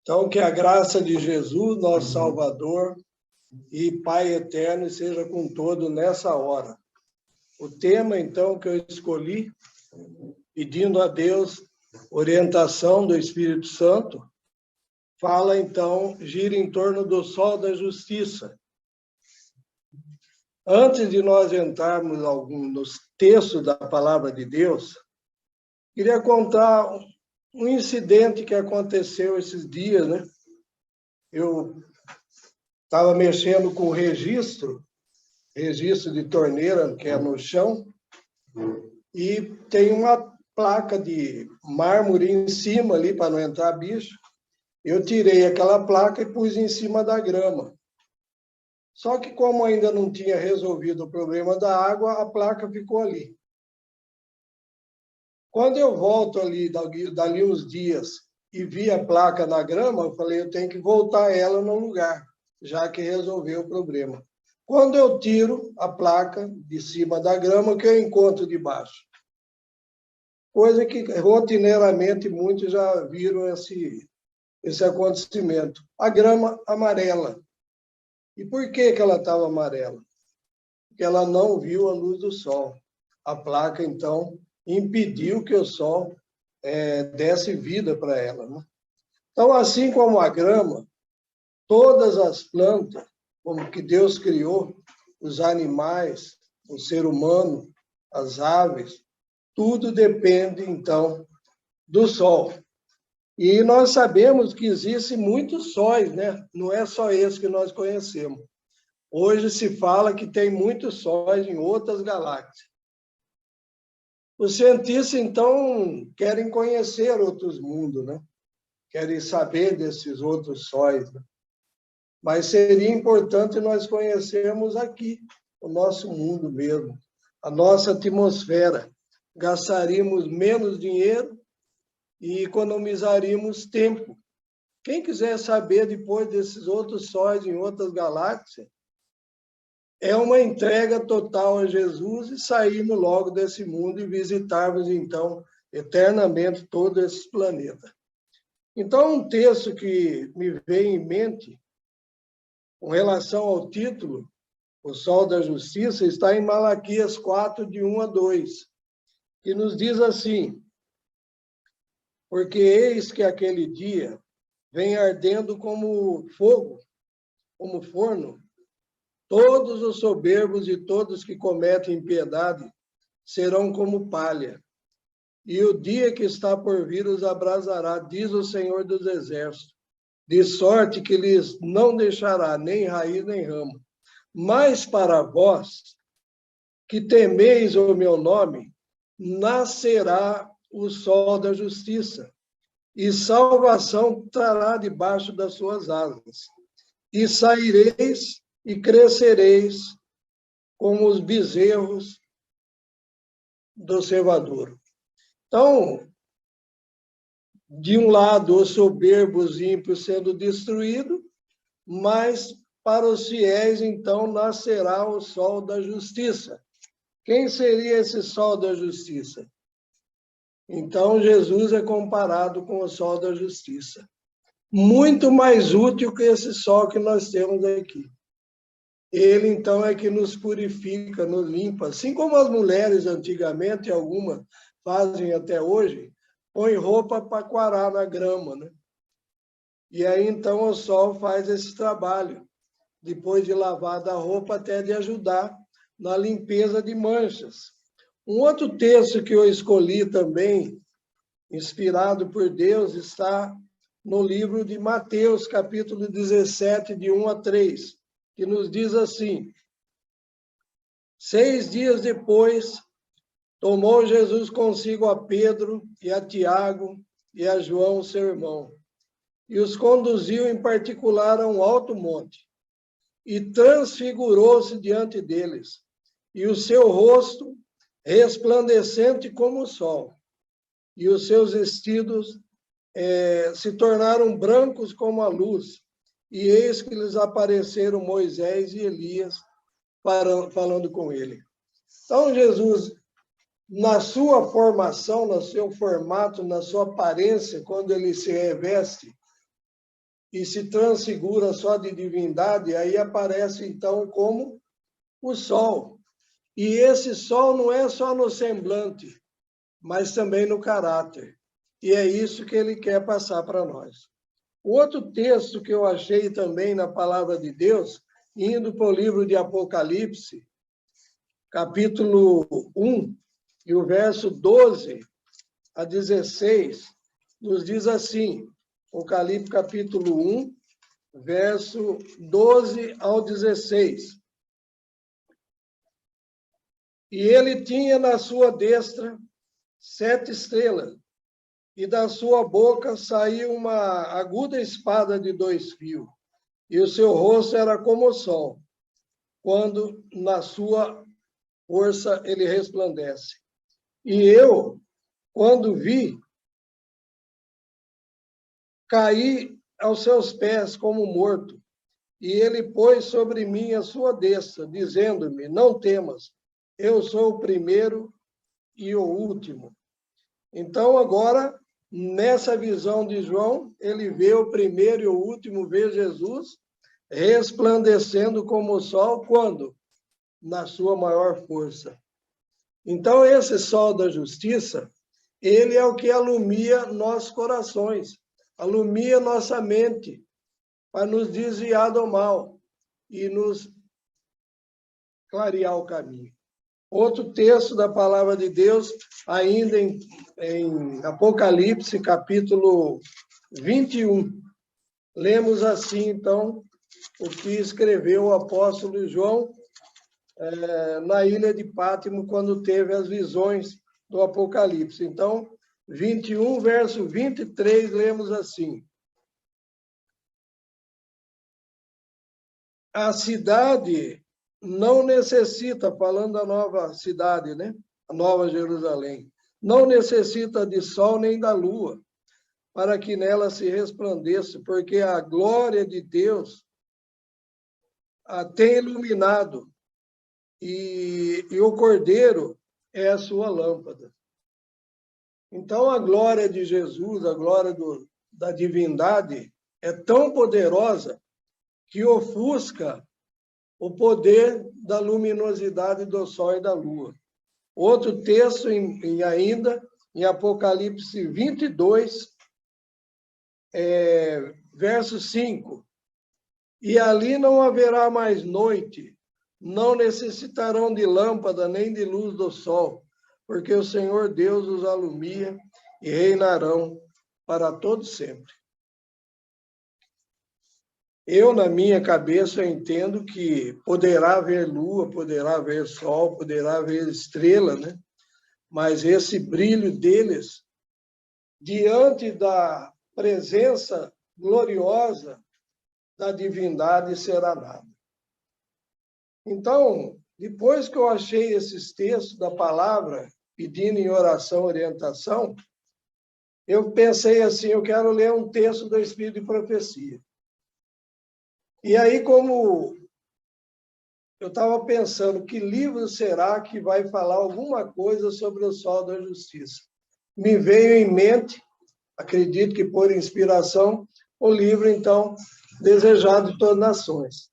Então, que a graça de Jesus, nosso Salvador e Pai eterno, seja com todo nessa hora. O tema, então, que eu escolhi, pedindo a Deus orientação do Espírito Santo, fala, então, gira em torno do sol da justiça. Antes de nós entrarmos nos textos da palavra de Deus, queria contar um incidente que aconteceu esses dias, né? Eu estava mexendo com o registro de torneira, que é no chão, e tem uma placa de mármore em cima ali, para não entrar bicho. Eu tirei aquela placa e pus em cima da grama. Só que como ainda não tinha resolvido o problema da água, a placa ficou ali. Quando eu volto ali, dali uns dias, e vi a placa na grama, eu falei, eu tenho que voltar ela no lugar, já que resolveu o problema. Quando eu tiro a placa de cima da grama, o que eu encontro debaixo? Coisa que rotineiramente muitos já viram esse acontecimento. A grama amarela. E por que ela estava amarela? Porque ela não viu a luz do sol. A placa, então, impediu que o sol desse vida para ela, né? Então, assim como a grama, todas as plantas, como que Deus criou, os animais, o ser humano, as aves, tudo depende, então, do sol. E nós sabemos que existem muitos sóis, né? Não é só esse que nós conhecemos. Hoje se fala que tem muitos sóis em outras galáxias. Os cientistas, então, querem conhecer outros mundos, né? Querem saber desses outros sóis, né? Mas seria importante nós conhecermos aqui o nosso mundo mesmo, a nossa atmosfera. Gastaríamos menos dinheiro e economizaríamos tempo. Quem quiser saber depois desses outros sóis em outras galáxias, é uma entrega total a Jesus e sairmos logo desse mundo e visitarmos, então, eternamente todo esse planeta. Então, um texto que me veio em mente, com relação ao título, O Sol da Justiça, está em Malaquias 4, de 1 a 2, que nos diz assim: porque eis que aquele dia vem ardendo como fogo, como forno, todos os soberbos e todos que cometem impiedade serão como palha, e o dia que está por vir os abrasará, diz o Senhor dos Exércitos, de sorte que lhes não deixará nem raiz nem ramo. Mas para vós, que temeis o meu nome, nascerá o sol da justiça, e salvação trará debaixo das suas asas. E saireis e crescereis como os bezerros do cevadouro. Então, de um lado, os soberbos e ímpios sendo destruídos, mas para os fiéis, então, nascerá o sol da justiça. Quem seria esse sol da justiça? Então, Jesus é comparado com o sol da justiça. Muito mais útil que esse sol que nós temos aqui. Ele, então, é que nos purifica, nos limpa. Assim como as mulheres antigamente, algumas fazem até hoje, põe roupa para quarar na grama, né? E aí, então, o sol faz esse trabalho, depois de lavada a roupa, até de ajudar na limpeza de manchas. Um outro texto que eu escolhi também, inspirado por Deus, está no livro de Mateus, capítulo 17, de 1 a 3, que nos diz assim: 6 dias depois, tomou Jesus consigo a Pedro e a Tiago e a João, seu irmão, e os conduziu em particular a um alto monte, e transfigurou-se diante deles, e o seu rosto resplandecente como o sol, e os seus vestidos se tornaram brancos como a luz, e eis que lhes apareceram Moisés e Elias falando com ele. Então, Jesus, na sua formação, no seu formato, na sua aparência, quando ele se reveste e se transfigura só de divindade, aí aparece então como o sol. E esse sol não é só no semblante, mas também no caráter. E é isso que ele quer passar para nós. O outro texto que eu achei também na palavra de Deus, indo para o livro de Apocalipse, capítulo 1, e o verso 12 a 16, nos diz assim, Apocalipse capítulo 1, verso 12 ao 16. E ele tinha na sua destra 7 estrelas, e da sua boca saía uma aguda espada de 2 fios, e o seu rosto era como o sol, quando na sua força ele resplandece. E eu, quando vi, caí aos seus pés como morto, e ele pôs sobre mim a sua destra, dizendo-me, não temas, eu sou o primeiro e o último. Então, agora, nessa visão de João, ele vê o primeiro e o último, vê Jesus resplandecendo como o sol, quando? Na sua maior força. Então, esse sol da justiça, ele é o que alumia nossos corações, alumia nossa mente, para nos desviar do mal e nos clarear o caminho. Outro texto da palavra de Deus, ainda em Apocalipse, capítulo 21. Lemos assim, então, o que escreveu o apóstolo João na ilha de Pátimo, quando teve as visões do Apocalipse. Então, 21, verso 23, lemos assim. A cidade não necessita, falando da nova cidade, né? A Nova Jerusalém, não necessita de sol nem da lua, para que nela se resplandeça, porque a glória de Deus a tem iluminado, e o Cordeiro é a sua lâmpada. Então, a glória de Jesus, a glória da divindade, é tão poderosa que ofusca o poder da luminosidade do sol e da lua. Outro texto, ainda em Apocalipse 22, verso 5. E ali não haverá mais noite, não necessitarão de lâmpada nem de luz do sol, porque o Senhor Deus os alumia e reinarão para todo sempre. Eu, na minha cabeça, eu entendo que poderá haver lua, poderá haver sol, poderá haver estrela, né? Mas esse brilho deles, diante da presença gloriosa da divindade, será nada. Então, depois que eu achei esses textos da palavra, pedindo em oração, orientação, eu pensei assim, eu quero ler um texto do Espírito de Profecia. E aí, como eu estava pensando, que livro será que vai falar alguma coisa sobre o sol da justiça? Me veio em mente, acredito que por inspiração, o livro, então, Desejado de Todas as Nações.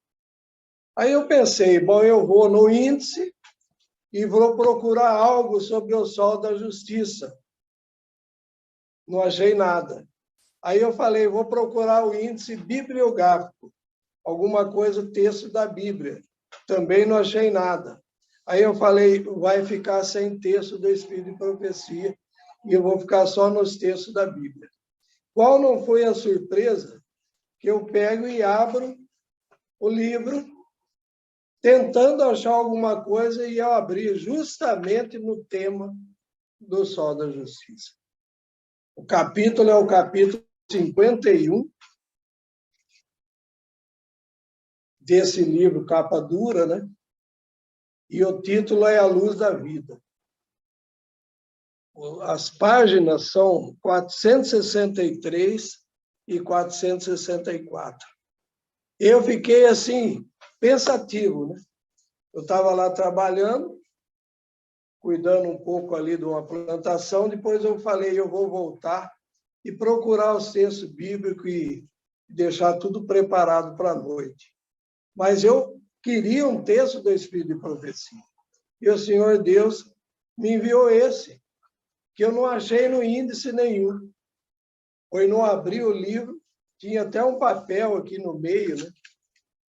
Aí eu pensei, bom, eu vou no índice e vou procurar algo sobre o sol da justiça. Não achei nada. Aí eu falei, vou procurar o índice bibliográfico, alguma coisa, texto da Bíblia. Também não achei nada. Aí eu falei, vai ficar sem texto do Espírito de Profecia e eu vou ficar só nos textos da Bíblia. Qual não foi a surpresa que eu pego e abro o livro, tentando achar alguma coisa, e eu abri justamente no tema do sol da justiça. O capítulo é o capítulo 51 desse livro, capa dura, né? E o título é A Luz da Vida. As páginas são 463 e 464. Eu fiquei assim, pensativo, né? Eu estava lá trabalhando, cuidando um pouco ali de uma plantação, depois eu falei, eu vou voltar e procurar os textos bíblicos e e deixar tudo preparado para a noite. Mas eu queria um texto do Espírito de Profecia. E o Senhor Deus me enviou esse, que eu não achei no índice nenhum. Foi não abri o livro, tinha até um papel aqui no meio, né?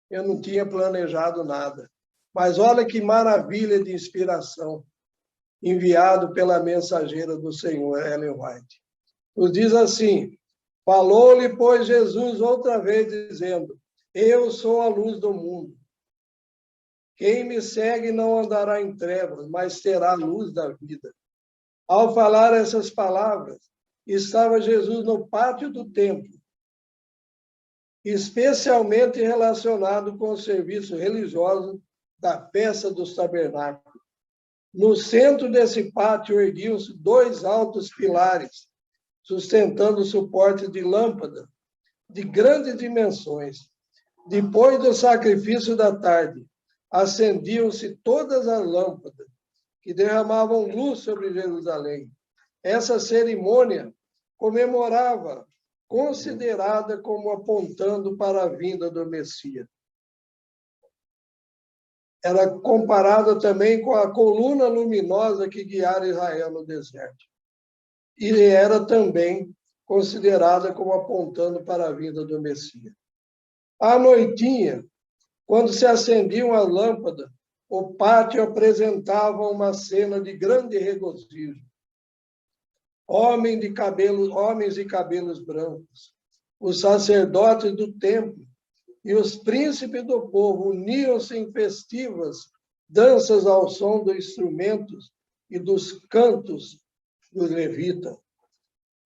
Eu não tinha planejado nada. Mas olha que maravilha de inspiração, enviado pela mensageira do Senhor, Ellen White. Nos diz assim: falou-lhe, pois, Jesus outra vez, dizendo: eu sou a luz do mundo. Quem me segue não andará em trevas, mas terá a luz da vida. Ao falar essas palavras, estava Jesus no pátio do templo, especialmente relacionado com o serviço religioso da festa dos tabernáculos. No centro desse pátio erguiam-se 2 altos pilares, sustentando o suporte de lâmpada de grandes dimensões. Depois do sacrifício da tarde, acendiam-se todas as lâmpadas que derramavam luz sobre Jerusalém. Essa cerimônia comemorava, considerada como apontando para a vinda do Messias. Era comparada também com a coluna luminosa que guiara Israel no deserto. E era também considerada como apontando para a vinda do Messias. À noitinha, quando se acendiam as lâmpadas, o pátio apresentava uma cena de grande regozijo. Homens de cabelos brancos, os sacerdotes do templo e os príncipes do povo uniam-se em festivas danças ao som dos instrumentos e dos cantos dos levitas.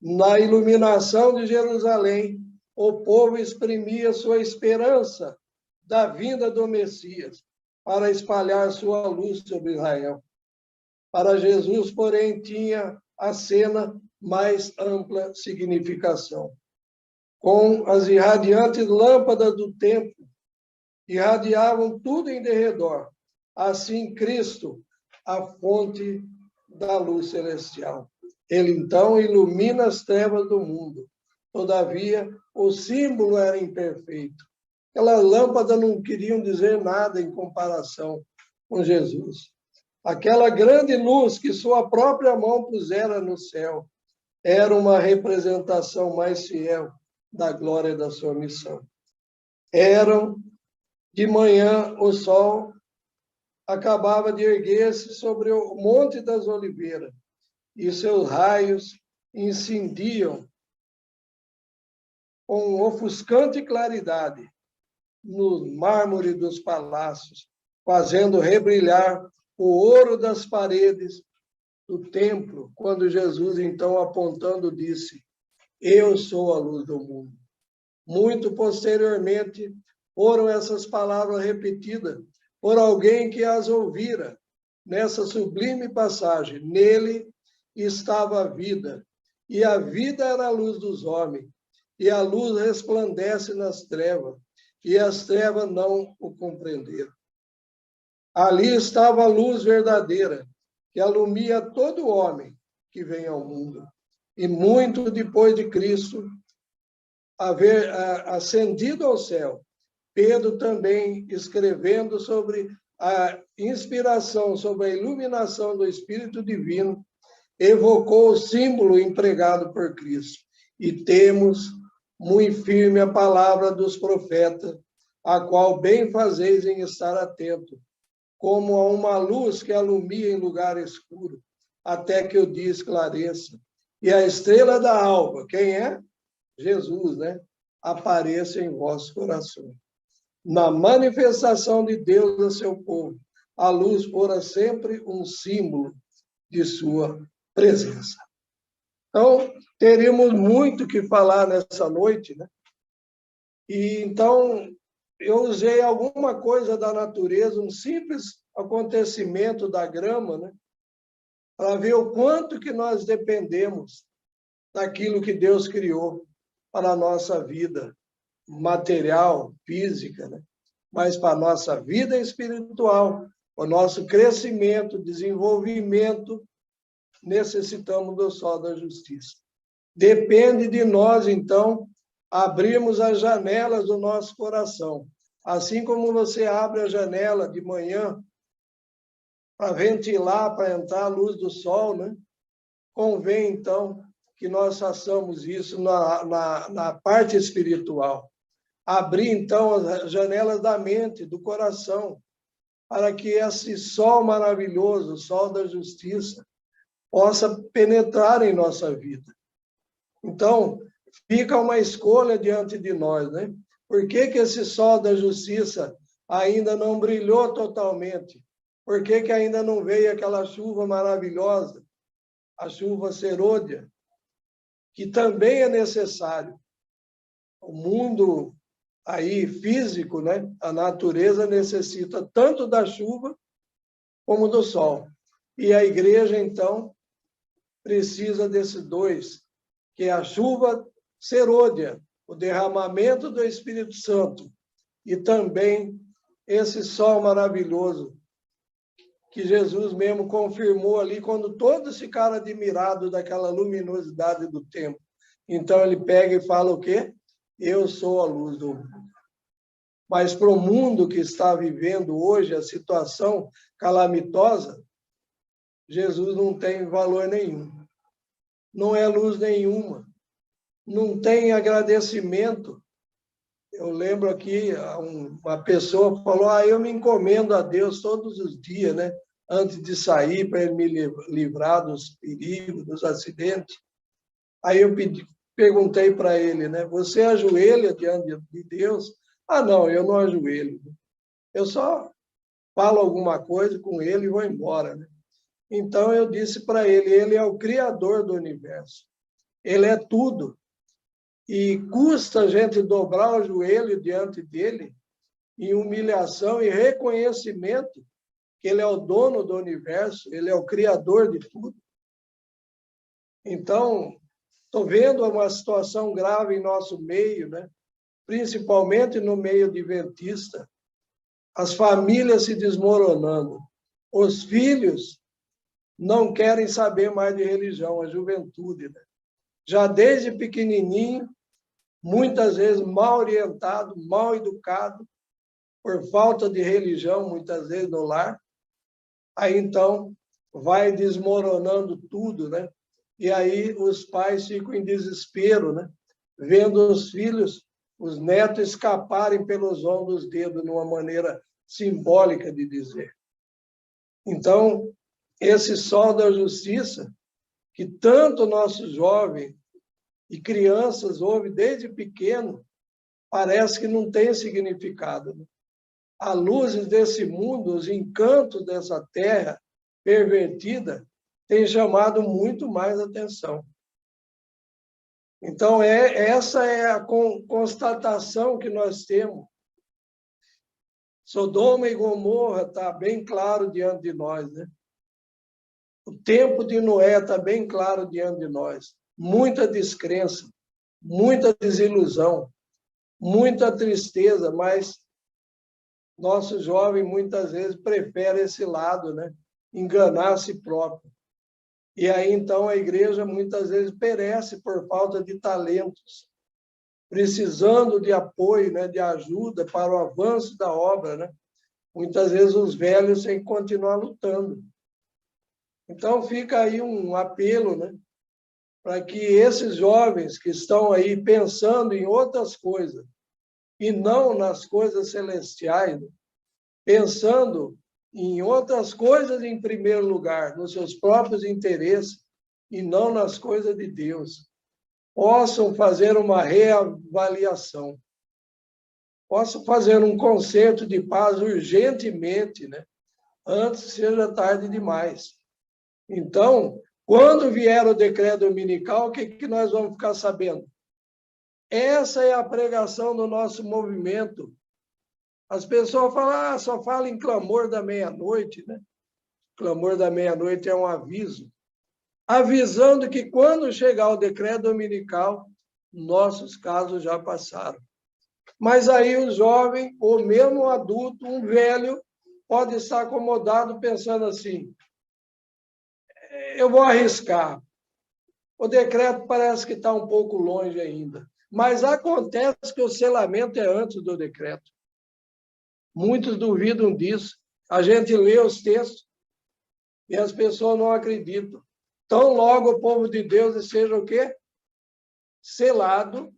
Na iluminação de Jerusalém, o povo exprimia sua esperança da vinda do Messias para espalhar sua luz sobre Israel. Para Jesus, porém, tinha a cena mais ampla significação. Com as irradiantes lâmpadas do templo, irradiavam tudo em derredor. Assim, Cristo, a fonte da luz celestial. Ele, então, ilumina as trevas do mundo. Todavia, o símbolo era imperfeito. Aquelas lâmpadas não queriam dizer nada em comparação com Jesus. Aquela grande luz que sua própria mão pusera no céu era uma representação mais fiel da glória da sua missão. De manhã, o sol acabava de erguer-se sobre o Monte das Oliveiras e seus raios incendiam com ofuscante claridade no mármore dos palácios, fazendo rebrilhar o ouro das paredes do templo, quando Jesus, então, apontando, disse: eu sou a luz do mundo. Muito posteriormente, foram essas palavras repetidas por alguém que as ouvira nessa sublime passagem. Nele estava a vida, e a vida era a luz dos homens, e a luz resplandece nas trevas, e as trevas não o compreenderam. Ali estava a luz verdadeira, que alumia todo homem que vem ao mundo. E muito depois de Cristo haver ascendido ao céu, Pedro também, escrevendo sobre a inspiração, sobre a iluminação do Espírito Divino, evocou o símbolo empregado por Cristo. E temos muito firme a palavra dos profetas, a qual bem fazeis em estar atento, como a uma luz que alumia em lugar escuro, até que o dia esclareça. E a estrela da alva, quem é? Jesus, né? Apareça em vossos corações. Na manifestação de Deus a seu povo, a luz fora sempre um símbolo de sua presença. Então, teríamos muito que falar nessa noite, né? E então, eu usei alguma coisa da natureza, um simples acontecimento da grama, né? Para ver o quanto que nós dependemos daquilo que Deus criou para a nossa vida material, física, né? Mas para a nossa vida espiritual, o nosso crescimento, desenvolvimento, necessitamos do sol da justiça. Depende de nós, então, abrimos as janelas do nosso coração. Assim como você abre a janela de manhã para ventilar, para entrar a luz do sol, né? Convém, então, que nós façamos isso na parte espiritual. Abrir, então, as janelas da mente, do coração, para que esse sol maravilhoso, o sol da justiça, possa penetrar em nossa vida. Então, fica uma escolha diante de nós, né? Por que esse sol da justiça ainda não brilhou totalmente? Por que ainda não veio aquela chuva maravilhosa, a chuva serôdia, que também é necessário? O mundo aí físico, né? A natureza necessita tanto da chuva como do sol. E a igreja, então, precisa desses dois, que é a chuva serôdia, o derramamento do Espírito Santo, e também esse sol maravilhoso, que Jesus mesmo confirmou ali, quando todos ficaram admirados daquela luminosidade do templo. Então, ele pega e fala o quê? Eu sou a luz do mundo. Mas para o mundo que está vivendo hoje a situação calamitosa, Jesus não tem valor nenhum. Não é luz nenhuma. Não tem agradecimento. Eu lembro aqui, uma pessoa falou, eu me encomendo a Deus todos os dias, né? Antes de sair, para Ele me livrar dos perigos, dos acidentes. Aí eu perguntei para ele, né? Você ajoelha diante de Deus? Ah, não, eu não ajoelho. Eu só falo alguma coisa com Ele e vou embora, né? Então eu disse para ele, Ele é o Criador do universo. Ele é tudo. E custa a gente dobrar o joelho diante dele em humilhação e reconhecimento que ele é o dono do universo, ele é o criador de tudo. Então, estou vendo uma situação grave em nosso meio, né? Principalmente no meio adventista, as famílias se desmoronando, os filhos não querem saber mais de religião, a juventude, né? Já desde pequenininho, muitas vezes mal orientado, mal educado, por falta de religião, muitas vezes no lar. Aí, então, vai desmoronando tudo, né? E aí os pais ficam em desespero, né? Vendo os filhos, os netos escaparem pelos vãos dos dedos, numa maneira simbólica de dizer. Então, esse sol da justiça, que tanto nossos jovens e crianças ouvem desde pequeno, parece que não tem significado, né? A luzes desse mundo, os encantos dessa terra pervertida, tem chamado muito mais atenção. Então, essa é a constatação que nós temos. Sodoma e Gomorra está bem claro diante de nós, né? O tempo de Noé está bem claro diante de nós. Muita descrença, muita desilusão, muita tristeza, mas nosso jovem muitas vezes prefere esse lado, né? Enganar a si próprio. E aí, então, a igreja muitas vezes perece por falta de talentos, precisando de apoio, né? De ajuda para o avanço da obra, né? Muitas vezes os velhos têm que continuar lutando. Então, fica aí um apelo, né? Para que esses jovens que estão aí pensando em outras coisas, e não nas coisas celestiais, né? Pensando em outras coisas em primeiro lugar, nos seus próprios interesses, e não nas coisas de Deus, possam fazer uma reavaliação, possam fazer um concerto de paz urgentemente, né? Antes que seja tarde demais. Então, quando vier o decreto dominical, o que nós vamos ficar sabendo? Essa é a pregação do nosso movimento. As pessoas falam, só fala em clamor da meia-noite, né? Clamor da meia-noite é um aviso, avisando que quando chegar o decreto dominical, nossos casos já passaram. Mas aí o jovem, ou mesmo um adulto, um velho, pode estar acomodado pensando assim, eu vou arriscar. O decreto parece que está um pouco longe ainda. Mas acontece que o selamento é antes do decreto. Muitos duvidam disso. A gente lê os textos e as pessoas não acreditam. Tão logo o povo de Deus seja o quê? Selado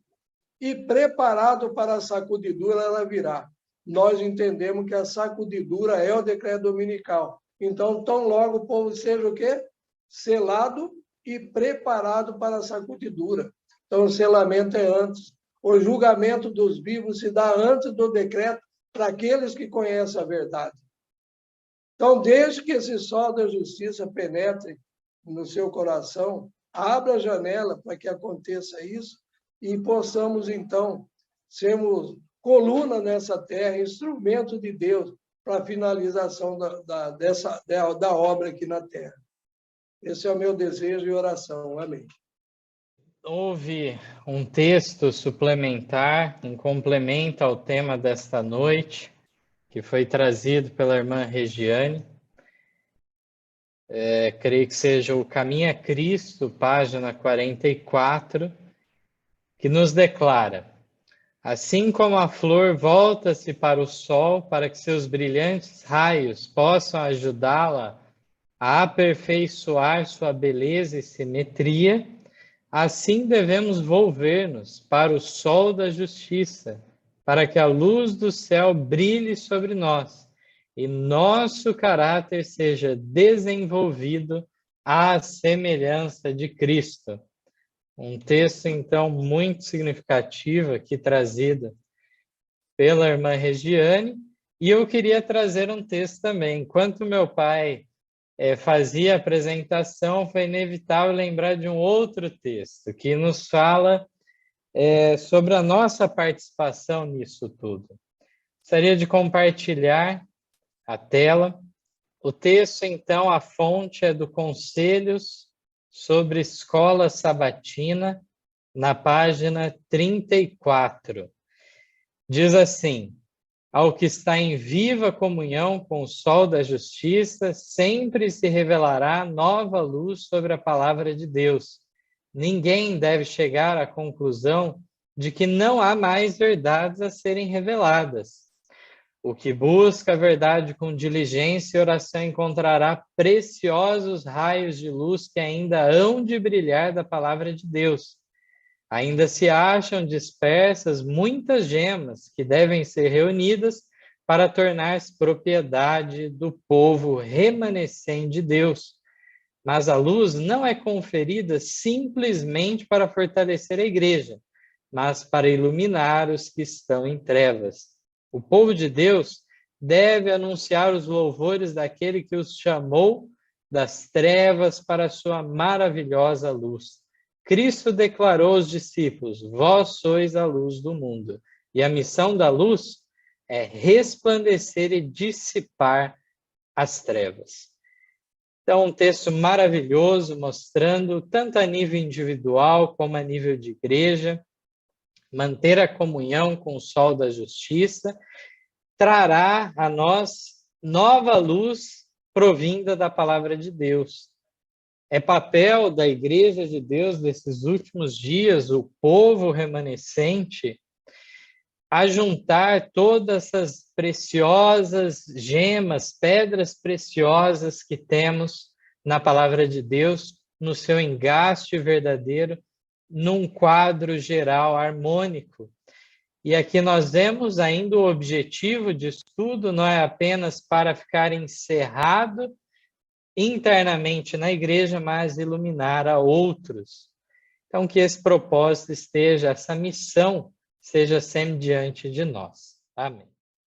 e preparado para a sacudidura, ela virá. Nós entendemos que a sacudidura é o decreto dominical. Então, tão logo o povo seja o quê? Selado e preparado para a sacudidura. Então, o selamento é antes. O julgamento dos vivos se dá antes do decreto para aqueles que conhecem a verdade. Então, desde que esse sol da justiça penetre no seu coração, abra a janela para que aconteça isso e possamos, então, sermos coluna nessa terra, instrumento de Deus para a finalização da obra aqui na terra. Esse é o meu desejo e oração. Amém. Houve um texto suplementar, um complemento ao tema desta noite, que foi trazido pela irmã Regiane. Creio que seja o Caminho a Cristo, página 44, que nos declara: assim como a flor volta-se para o sol para que seus brilhantes raios possam ajudá-la a aperfeiçoar sua beleza e simetria, assim devemos volver-nos para o sol da justiça, para que a luz do céu brilhe sobre nós e nosso caráter seja desenvolvido à semelhança de Cristo. Um texto, então, muito significativo aqui trazido pela irmã Regiane, e eu queria trazer um texto também. Enquanto meu pai fazia a apresentação, foi inevitável lembrar de um outro texto que nos fala sobre a nossa participação nisso tudo. Gostaria de compartilhar a tela. O texto, então, a fonte é do Conselhos sobre Escola Sabatina, na página 34. Diz assim: ao que está em viva comunhão com o sol da justiça, sempre se revelará nova luz sobre a palavra de Deus. Ninguém deve chegar à conclusão de que não há mais verdades a serem reveladas. O que busca a verdade com diligência e oração encontrará preciosos raios de luz que ainda hão de brilhar da palavra de Deus. Ainda se acham dispersas muitas gemas que devem ser reunidas para tornar-se propriedade do povo remanescente de Deus. Mas a luz não é conferida simplesmente para fortalecer a igreja, mas para iluminar os que estão em trevas. O povo de Deus deve anunciar os louvores daquele que os chamou das trevas para a sua maravilhosa luz. Cristo declarou aos discípulos: vós sois a luz do mundo. E a missão da luz é resplandecer e dissipar as trevas. Então, um texto maravilhoso, mostrando, tanto a nível individual como a nível de igreja, manter a comunhão com o sol da justiça, trará a nós nova luz provinda da palavra de Deus. É papel da Igreja de Deus desses últimos dias, o povo remanescente, ajuntar todas essas preciosas gemas, pedras preciosas que temos na palavra de Deus, no seu engaste verdadeiro, num quadro geral harmônico. E aqui nós vemos ainda o objetivo de estudo não é apenas para ficar encerrado internamente na igreja, mas iluminar a outros. Então, que esse propósito esteja, essa missão seja sempre diante de nós. Amém.